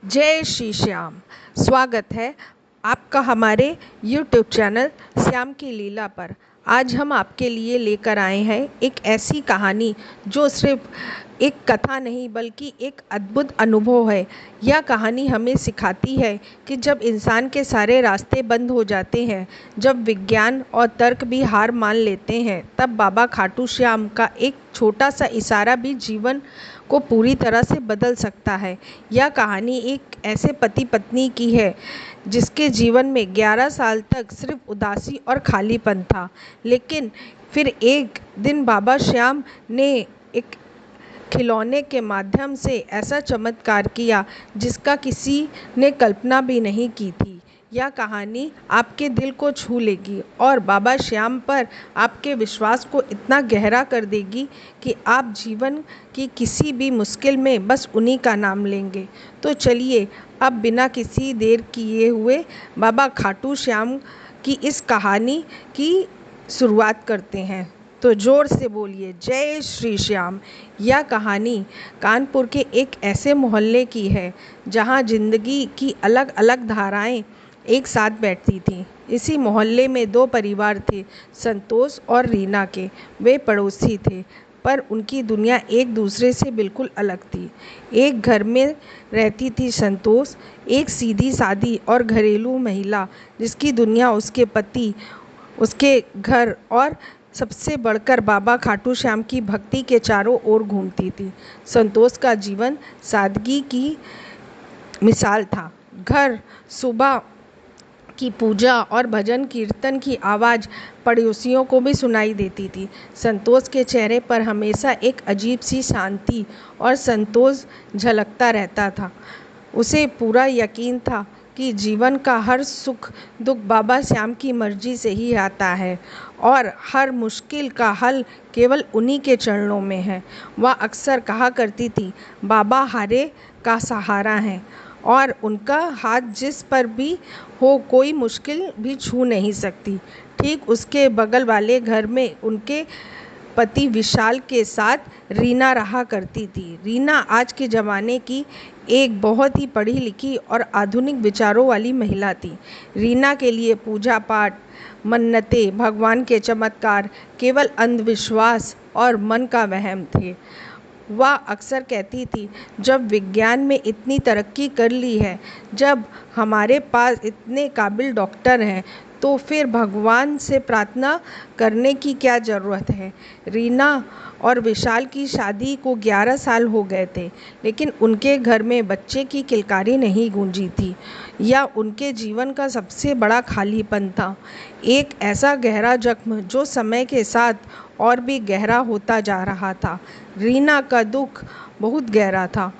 जय श्री श्याम। स्वागत है आपका हमारे YouTube चैनल श्याम की लीला पर। आज हम आपके लिए लेकर आए हैं एक ऐसी कहानी जो सिर्फ एक कथा नहीं बल्कि एक अद्भुत अनुभव है। यह कहानी हमें सिखाती है कि जब इंसान के सारे रास्ते बंद हो जाते हैं, जब विज्ञान और तर्क भी हार मान लेते हैं, तब बाबा खाटू श्याम का एक छोटा सा इशारा भी जीवन को पूरी तरह से बदल सकता है। यह कहानी एक ऐसे पति पत्नी की है जिसके जीवन में 11 साल तक सिर्फ उदासी और खालीपन था, लेकिन फिर एक दिन बाबा श्याम ने एक खिलौने के माध्यम से ऐसा चमत्कार किया जिसका किसी ने कल्पना भी नहीं की थी। यह कहानी आपके दिल को छू लेगी और बाबा श्याम पर आपके विश्वास को इतना गहरा कर देगी कि आप जीवन की किसी भी मुश्किल में बस उन्हीं का नाम लेंगे। तो चलिए अब बिना किसी देर किए हुए बाबा खाटू श्याम की इस कहानी की शुरुआत करते हैं। तो जोर से बोलिए जय श्री श्याम। यह कहानी कानपुर के एक ऐसे मोहल्ले की है जहां जिंदगी की अलग अलग धाराएं एक साथ बैठती थीं। इसी मोहल्ले में दो परिवार थे, संतोष और रीना के। वे पड़ोसी थे पर उनकी दुनिया एक दूसरे से बिल्कुल अलग थी। एक घर में रहती थी संतोष, एक सीधी सादी और घरेलू महिला जिसकी दुनिया उसके पति, उसके घर और सबसे बढ़कर बाबा खाटू श्याम की भक्ति के चारों ओर घूमती थी। संतोष का जीवन सादगी की मिसाल था। घर सुबह की पूजा और भजन कीर्तन की आवाज़ पड़ोसियों को भी सुनाई देती थी। संतोष के चेहरे पर हमेशा एक अजीब सी शांति और संतोष झलकता रहता था। उसे पूरा यकीन था कि जीवन का हर सुख दुख बाबा श्याम की मर्जी से ही आता है और हर मुश्किल का हल केवल उन्हीं के चरणों में है। वह अक्सर कहा करती थी, बाबा हारे का सहारा है और उनका हाथ जिस पर भी हो कोई मुश्किल भी छू नहीं सकती। ठीक उसके बगल वाले घर में उनके पति विशाल के साथ रीना रहा करती थी। रीना आज के ज़माने की एक बहुत ही पढ़ी लिखी और आधुनिक विचारों वाली महिला थी। रीना के लिए पूजा पाठ, मन्नतें, भगवान के चमत्कार केवल अंधविश्वास और मन का वहम थे। वह अक्सर कहती थी, जब विज्ञान में इतनी तरक्की कर ली है, जब हमारे पास इतने काबिल डॉक्टर हैं, तो फिर भगवान से प्रार्थना करने की क्या ज़रूरत है। रीना और विशाल की शादी को 11 साल हो गए थे, लेकिन उनके घर में बच्चे की किलकारी नहीं गूंजी थी। यह उनके जीवन का सबसे बड़ा खालीपन था, एक ऐसा गहरा जख्म जो समय के साथ और भी गहरा होता जा रहा था। रीना का दुख बहुत गहरा था।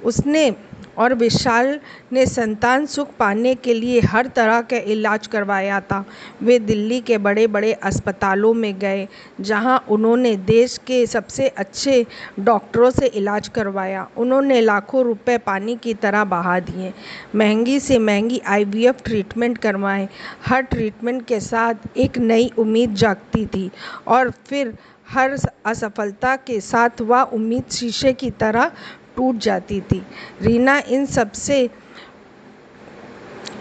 उसने और विशाल ने संतान सुख पाने के लिए हर तरह का इलाज करवाया था। वे दिल्ली के बड़े बड़े अस्पतालों में गए जहां उन्होंने देश के सबसे अच्छे डॉक्टरों से इलाज करवाया। उन्होंने लाखों रुपए पानी की तरह बहा दिए, महंगी से महंगी IVF ट्रीटमेंट करवाए। हर ट्रीटमेंट के साथ एक नई उम्मीद जागती थी और फिर हर असफलता के साथ वह उम्मीद शीशे की तरह टूट जाती थी। रीना इन सब से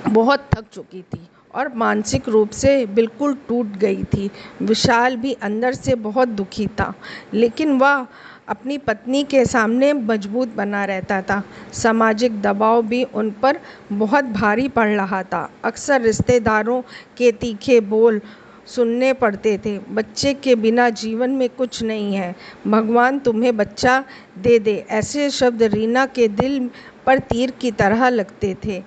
बहुत थक चुकी थी और मानसिक रूप से बिल्कुल टूट गई थी। विशाल भी अंदर से बहुत दुखी था, लेकिन वह अपनी पत्नी के सामने मजबूत बना रहता था। सामाजिक दबाव भी उन पर बहुत भारी पड़ रहा था। अक्सर रिश्तेदारों के तीखे बोल सुनने पड़ते थे, बच्चे के बिना जीवन में कुछ नहीं है, भगवान तुम्हें बच्चा दे दे। ऐसे शब्द रीना के दिल पर तीर की तरह लगते थे।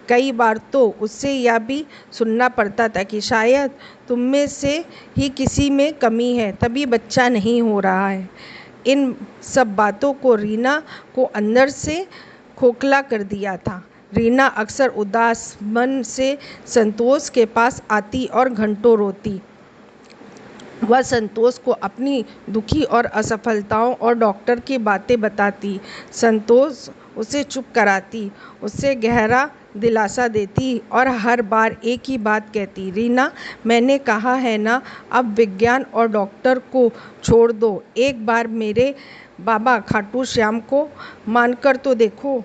कई बार तो उससे यह भी सुनना पड़ता था कि शायद तुम में से ही किसी में कमी है, तभी बच्चा नहीं हो रहा है। इन सब बातों को रीना को अंदर से खोखला कर दिया था। रीना अक्सर उदास मन से संतोष के पास आती और घंटों रोती। वह संतोष को अपनी दुखी और असफलताओं और डॉक्टर की बातें बताती। संतोष उसे चुप कराती, उससे गहरा दिलासा देती और हर बार एक ही बात कहती, रीना मैंने कहा है ना, अब विज्ञान और डॉक्टर को छोड़ दो, एक बार मेरे बाबा खाटू श्याम को मानकर तो देखो।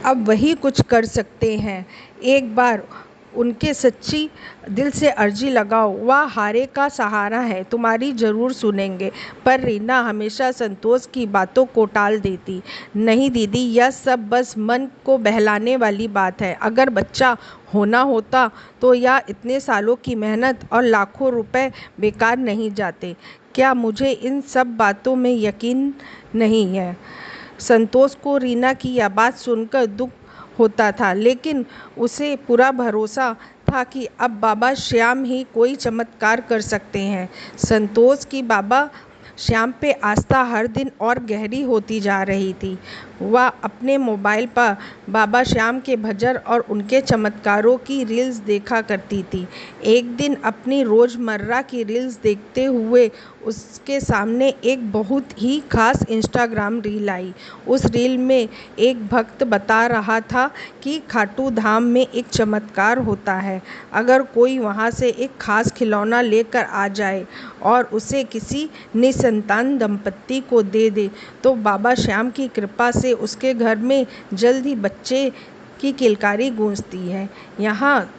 अब वही कुछ कर सकते हैं। एक बार उनके सच्ची दिल से अर्जी लगाओ, वह हारे का सहारा है, तुम्हारी ज़रूर सुनेंगे। पर रीना हमेशा संतोष की बातों को टाल देती। नहीं दीदी, यह सब बस मन को बहलाने वाली बात है। अगर बच्चा होना होता तो यह इतने सालों की मेहनत और लाखों रुपए बेकार नहीं जाते। क्या मुझे इन सब बातों में यकीन नहीं है? संतोष को रीना की यह बात सुनकर दुख होता था, लेकिन उसे पूरा भरोसा था कि अब बाबा श्याम ही कोई चमत्कार कर सकते हैं। संतोष की बाबा श्याम पे आस्था हर दिन और गहरी होती जा रही थी। वह अपने मोबाइल पर बाबा श्याम के भजन और उनके चमत्कारों की रील्स देखा करती थी। एक दिन अपनी रोज़मर्रा की रील्स देखते हुए उसके सामने एक बहुत ही खास इंस्टाग्राम रील आई। उस रील में एक भक्त बता रहा था कि खाटू धाम में एक चमत्कार होता है। अगर कोई वहाँ से एक खास खिलौना लेकर आ जाए और उसे किसी निसंतान दंपत्ति को दे दे तो बाबा श्याम की कृपा से उसके घर में जल्द ही बच्चे की किलकारी गूंजती है। यहाँ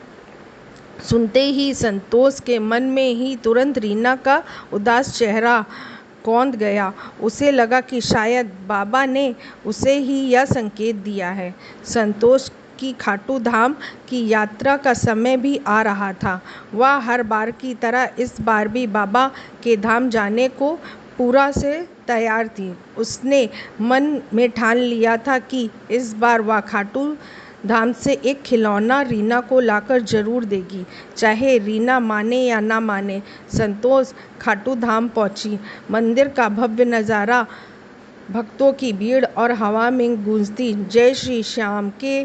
सुनते ही संतोष के मन में ही तुरंत रीना का उदास चेहरा कौंध गया। उसे लगा कि शायद बाबा ने उसे ही यह संकेत दिया है। संतोष की खाटू धाम की यात्रा का समय भी आ रहा था। वह हर बार की तरह इस बार भी बाबा के धाम जाने को पूरा से तैयार थी। उसने मन में ठान लिया था कि इस बार वह खाटू धाम से एक खिलौना रीना को लाकर जरूर देगी, चाहे रीना माने या ना माने। संतोष खाटू धाम पहुंची। मंदिर का भव्य नज़ारा, भक्तों की भीड़ और हवा में गूंजती जय श्री श्याम के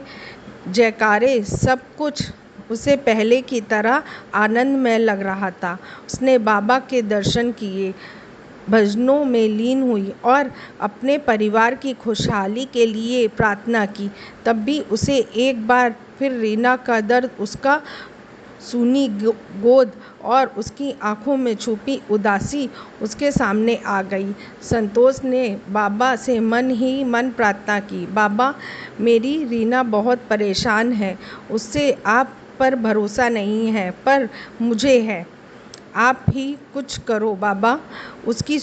जयकारे, सब कुछ उसे पहले की तरह आनंदमय लग रहा था। उसने बाबा के दर्शन किए, भजनों में लीन हुई और अपने परिवार की खुशहाली के लिए प्रार्थना की। तब भी उसे एक बार फिर रीना का दर्द, उसका सूनी गोद और उसकी आंखों में छुपी उदासी उसके सामने आ गई। संतोष ने बाबा से मन ही मन प्रार्थना की, बाबा, मेरी रीना बहुत परेशान है। उससे आप पर भरोसा नहीं है, पर मुझे है। आप ही कुछ करो बाबा, उसकी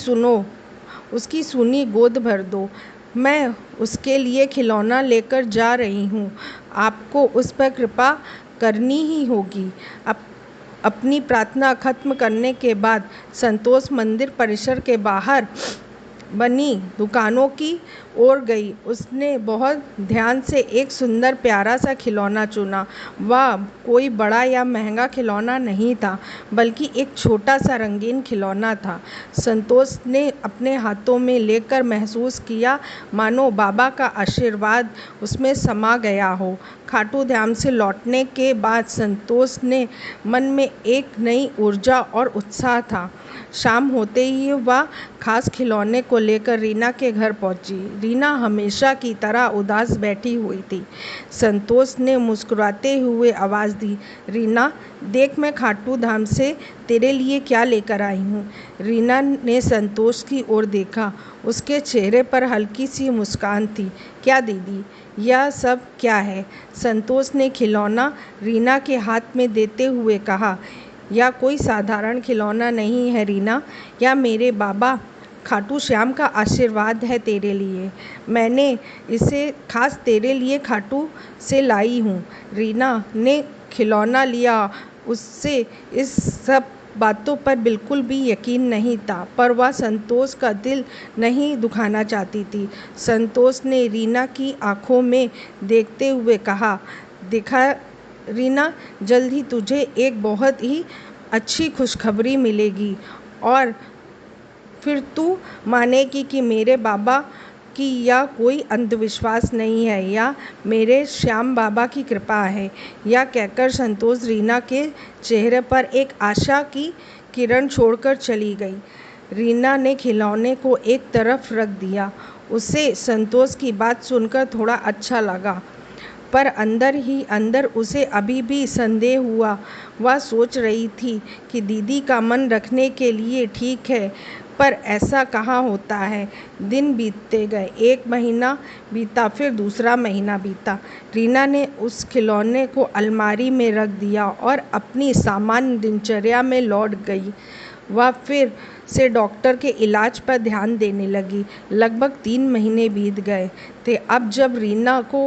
सूनी गोद भर दो। मैं उसके लिए खिलौना लेकर जा रही हूँ, आपको उस पर कृपा करनी ही होगी। अपनी प्रार्थना खत्म करने के बाद संतोष मंदिर परिसर के बाहर बनी दुकानों की ओर गई। उसने बहुत ध्यान से एक सुंदर प्यारा सा खिलौना चुना। वह कोई बड़ा या महंगा खिलौना नहीं था, बल्कि एक छोटा सा रंगीन खिलौना था। संतोष ने अपने हाथों में लेकर महसूस किया मानो बाबा का आशीर्वाद उसमें समा गया हो। खाटू धाम से लौटने के बाद संतोष ने मन में एक नई ऊर्जा और उत्साह था। शाम होते ही वह खास खिलौने को लेकर रीना के घर पहुंची। रीना हमेशा की तरह उदास बैठी हुई थी। संतोष ने मुस्कुराते हुए आवाज़ दी, रीना, देख मैं खाटू धाम से तेरे लिए क्या लेकर आई हूँ। रीना ने संतोष की ओर देखा। उसके चेहरे पर हल्की सी मुस्कान थी। क्या दीदी, यह सब क्या है? संतोष ने खिलौना रीना के हाथ में देते हुए कहा, यह कोई साधारण खिलौना नहीं है रीना, यह मेरे बाबा खाटू श्याम का आशीर्वाद है तेरे लिए। मैंने इसे खास तेरे लिए खाटू से लाई हूँ। रीना ने खिलौना लिया। उससे इस सब बातों पर बिल्कुल भी यकीन नहीं था, पर वह संतोष का दिल नहीं दुखाना चाहती थी। संतोष ने रीना की आंखों में देखते हुए कहा, देखा रीना, जल्द ही तुझे एक बहुत ही अच्छी खुशखबरी मिलेगी और फिर तू मानेगी कि मेरे बाबा की यह कोई अंधविश्वास नहीं है, या मेरे श्याम बाबा की कृपा है। यह कहकर संतोष रीना के चेहरे पर एक आशा की किरण छोड़कर चली गई। रीना ने खिलौने को एक तरफ रख दिया। उसे संतोष की बात सुनकर थोड़ा अच्छा लगा, पर अंदर ही अंदर उसे अभी भी संदेह हुआ। वह सोच रही थी कि दीदी का मन रखने के लिए ठीक है, पर ऐसा कहाँ होता है। दिन बीतते गए, 1 महीना बीता, फिर दूसरा महीना बीता। रीना ने उस खिलौने को अलमारी में रख दिया और अपनी सामान्य दिनचर्या में लौट गई। वह फिर से डॉक्टर के इलाज पर ध्यान देने लगी। लगभग 3 महीने बीत गए थे। अब जब रीना को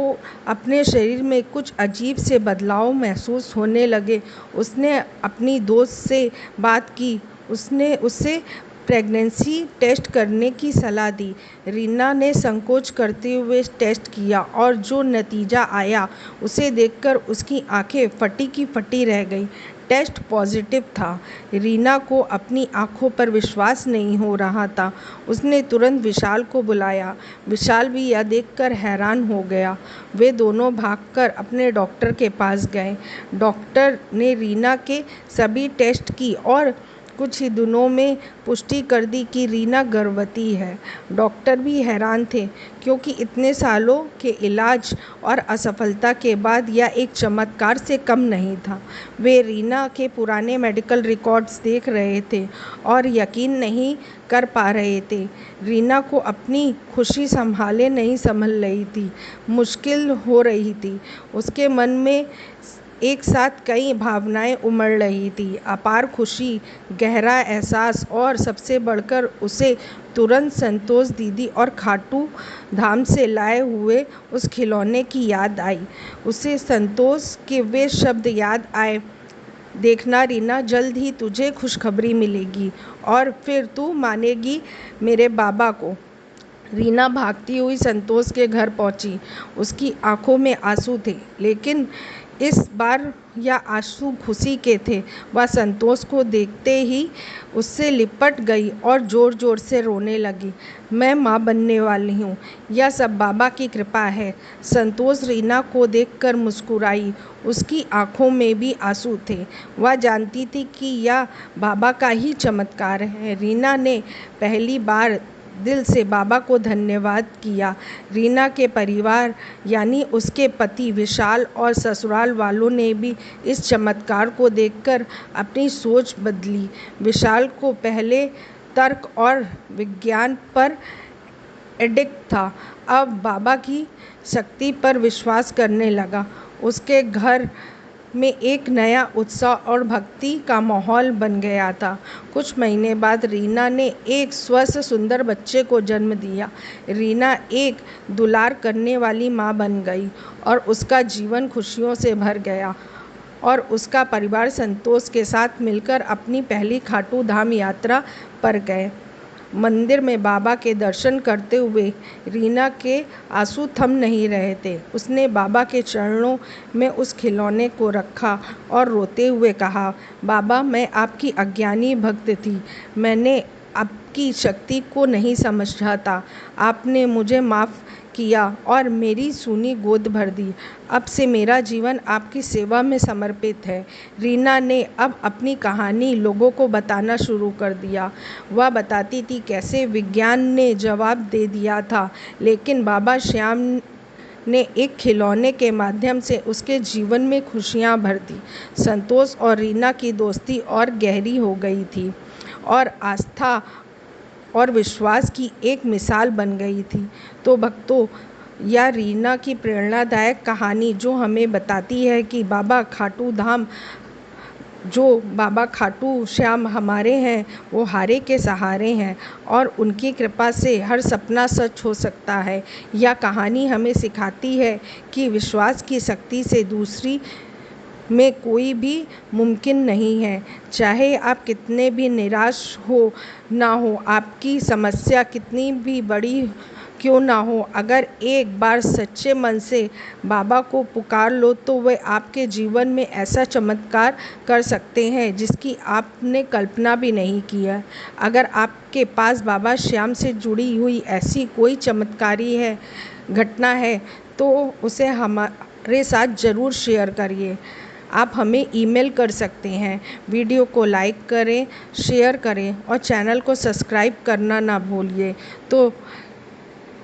अपने शरीर में कुछ अजीब से बदलाव महसूस होने लगे, उसने अपनी दोस्त से बात की। उसने उससे प्रेगनेंसी टेस्ट करने की सलाह दी। रीना ने संकोच करते हुए टेस्ट किया और जो नतीजा आया उसे देखकर उसकी आंखें फटी की फटी रह गईं। टेस्ट पॉजिटिव था। रीना को अपनी आंखों पर विश्वास नहीं हो रहा था। उसने तुरंत विशाल को बुलाया। विशाल भी यह देखकर हैरान हो गया। वे दोनों भागकर अपने डॉक्टर के पास गए। डॉक्टर ने रीना के सभी टेस्ट की और कुछ ही दिनों में पुष्टि कर दी कि रीना गर्भवती है। डॉक्टर भी हैरान थे, क्योंकि इतने सालों के इलाज और असफलता के बाद यह एक चमत्कार से कम नहीं था। वे रीना के पुराने मेडिकल रिकॉर्ड्स देख रहे थे और यकीन नहीं कर पा रहे थे। रीना को अपनी खुशी संभाले नहीं संभल रही थी। मुश्किल हो रही थी। उसके मन में एक साथ कई भावनाएं उमड़ रही थी, अपार खुशी, गहरा एहसास और सबसे बढ़कर उसे तुरंत संतोष दीदी और खाटू धाम से लाए हुए उस खिलौने की याद आई। उसे संतोष के वे शब्द याद आए, देखना रीना, जल्द ही तुझे खुशखबरी मिलेगी और फिर तू मानेगी मेरे बाबा को। रीना भागती हुई संतोष के घर पहुंची। उसकी आंखों में आंसू थे, लेकिन इस बार यह आंसू खुशी के थे। वह संतोष को देखते ही उससे लिपट गई और जोर जोर से रोने लगी। मैं माँ बनने वाली हूँ, यह सब बाबा की कृपा है। संतोष रीना को देखकर मुस्कुराई। उसकी आंखों में भी आंसू थे। वह जानती थी कि यह बाबा का ही चमत्कार है। रीना ने पहली बार दिल से बाबा को धन्यवाद किया। रीना के परिवार यानी उसके पति विशाल और ससुराल वालों ने भी इस चमत्कार को देखकर अपनी सोच बदली। विशाल को पहले तर्क और विज्ञान पर एडिक्ट था, अब बाबा की शक्ति पर विश्वास करने लगा। उसके घर में एक नया उत्साह और भक्ति का माहौल बन गया था। कुछ महीने बाद रीना ने एक स्वस्थ सुंदर बच्चे को जन्म दिया। रीना एक दुलार करने वाली माँ बन गई और उसका जीवन खुशियों से भर गया और उसका परिवार संतोष के साथ मिलकर अपनी पहली खाटू धाम यात्रा पर गए। मंदिर में बाबा के दर्शन करते हुए रीना के आंसू थम नहीं रहे थे। उसने बाबा के चरणों में उस खिलौने को रखा और रोते हुए कहा, बाबा, मैं आपकी अज्ञानी भक्त थी। मैंने आपकी शक्ति को नहीं समझा था। आपने मुझे माफ़ किया और मेरी सूनी गोद भर दी। अब से मेरा जीवन आपकी सेवा में समर्पित है। रीना ने अब अपनी कहानी लोगों को बताना शुरू कर दिया। वह बताती थी कैसे विज्ञान ने जवाब दे दिया था, लेकिन बाबा श्याम ने एक खिलौने के माध्यम से उसके जीवन में खुशियां भर दी। संतोष और रीना की दोस्ती और गहरी हो गई थी और आस्था और विश्वास की एक मिसाल बन गई थी। तो भक्तों, यह रीना की प्रेरणादायक कहानी जो हमें बताती है कि बाबा खाटू श्याम हमारे हैं, वो हारे के सहारे हैं और उनकी कृपा से हर सपना सच हो सकता है। यह कहानी हमें सिखाती है कि विश्वास की शक्ति से दूसरी में कोई भी मुमकिन नहीं है। चाहे आप कितने भी निराश हो ना हो, आपकी समस्या कितनी भी बड़ी क्यों ना हो, अगर एक बार सच्चे मन से बाबा को पुकार लो तो वे आपके जीवन में ऐसा चमत्कार कर सकते हैं जिसकी आपने कल्पना भी नहीं की है। अगर आपके पास बाबा श्याम से जुड़ी हुई ऐसी कोई चमत्कारी घटना है तो उसे हमारे साथ ज़रूर शेयर करिए। आप हमें ईमेल कर सकते हैं। वीडियो को लाइक करें, शेयर करें और चैनल को सब्सक्राइब करना ना भूलिए। तो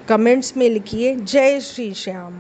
कमेंट्स में लिखिए, जय श्री श्याम।